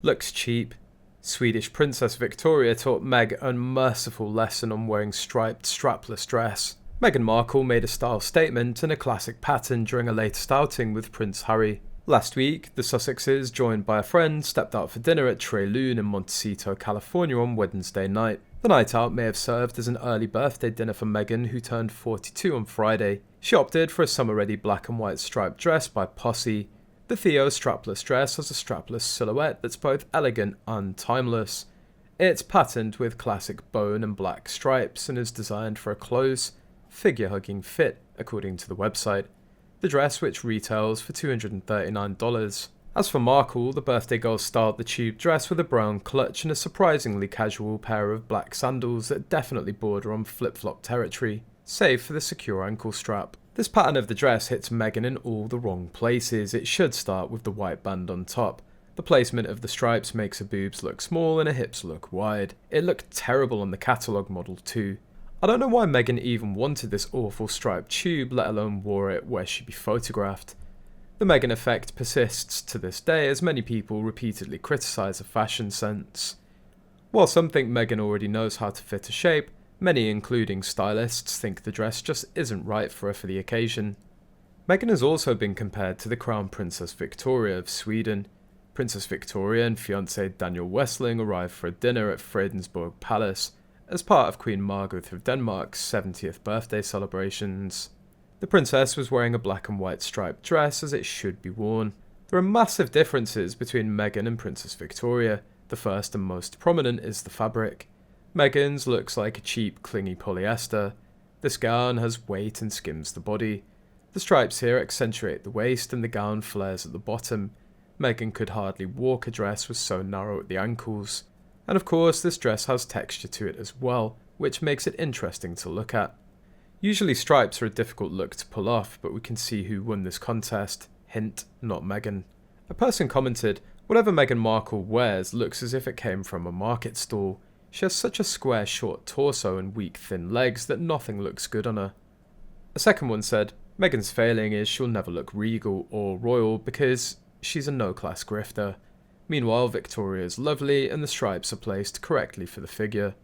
Looks cheap. Swedish Princess Victoria taught Meg Unmerciful lesson on wearing striped strapless dress. Meghan Markle made a style statement in a classic pattern during a latest outing with Prince Harry. Last week, the Sussexes, joined by a friend, stepped out for dinner at Tre Lune in Montecito, California on Wednesday night. The night out may have served as an early birthday dinner for Meghan, who turned 42 on Friday. She opted for a summer-ready black and white striped dress by Posse. The Theo strapless dress has a strapless silhouette that's both elegant and timeless. It's patterned with classic bone and black stripes and is designed for a close, figure-hugging fit, according to the website. The dress, which retails for $239. As for Markle, the birthday girl styled the tube dress with a brown clutch and a surprisingly casual pair of black sandals that definitely border on flip-flop territory, save for the secure ankle strap. This pattern of the dress hits Meghan in all the wrong places. It should start with the white band on top. The placement of the stripes makes her boobs look small and her hips look wide. It looked terrible on the catalogue model too. I don't know why Meghan even wanted this awful striped tube, let alone wore it where she'd be photographed. The Meghan effect persists to this day as many people repeatedly criticise her fashion sense. While some think Meghan already knows how to fit a shape, many, including stylists, think the dress just isn't right for her for the occasion. Meghan has also been compared to the Crown Princess Victoria of Sweden. Princess Victoria and fiancé Daniel Westling arrived for a dinner at Fredensborg Palace as part of Queen Margrethe of Denmark's 70th birthday celebrations. The princess was wearing a black and white striped dress as it should be worn. There are massive differences between Meghan and Princess Victoria. The first and most prominent is the fabric. Meghan's looks like a cheap, clingy polyester. This gown has weight and skims the body. The stripes here accentuate the waist and the gown flares at the bottom. Meghan could hardly walk, a dress was so narrow at the ankles. And of course, this dress has texture to it as well, which makes it interesting to look at. Usually stripes are a difficult look to pull off, but we can see who won this contest. Hint, not Meghan. A person commented, "Whatever Meghan Markle wears looks as if it came from a market stall. She has such a square short torso and weak thin legs that nothing looks good on her." A second one said, "Meghan's failing is she'll never look regal or royal because she's a no-class grifter. Meanwhile, Victoria's lovely and the stripes are placed correctly for the figure."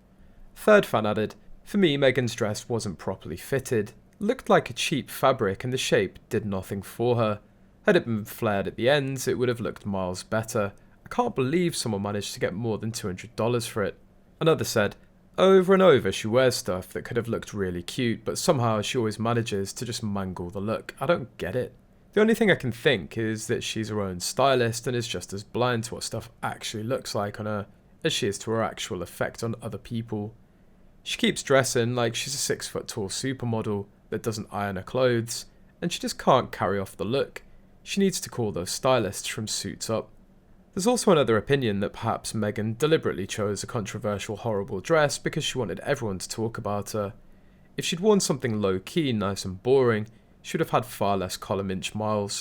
Third fan added, "For me, Meghan's dress wasn't properly fitted. Looked like a cheap fabric and the shape did nothing for her. Had it been flared at the ends, it would have looked miles better. I can't believe someone managed to get more than $200 for it." Another said, "Over and over she wears stuff that could have looked really cute, but somehow she always manages to just mangle the look. I don't get it. The only thing I can think is that she's her own stylist and is just as blind to what stuff actually looks like on her as she is to her actual effect on other people. She keeps dressing like she's a 6-foot-tall supermodel that doesn't iron her clothes, and she just can't carry off the look. She needs to call those stylists from Suits up." There's also another opinion that perhaps Meghan deliberately chose a controversial, horrible dress because she wanted everyone to talk about her. If she'd worn something low-key, nice and boring, she would have had far less column inch miles.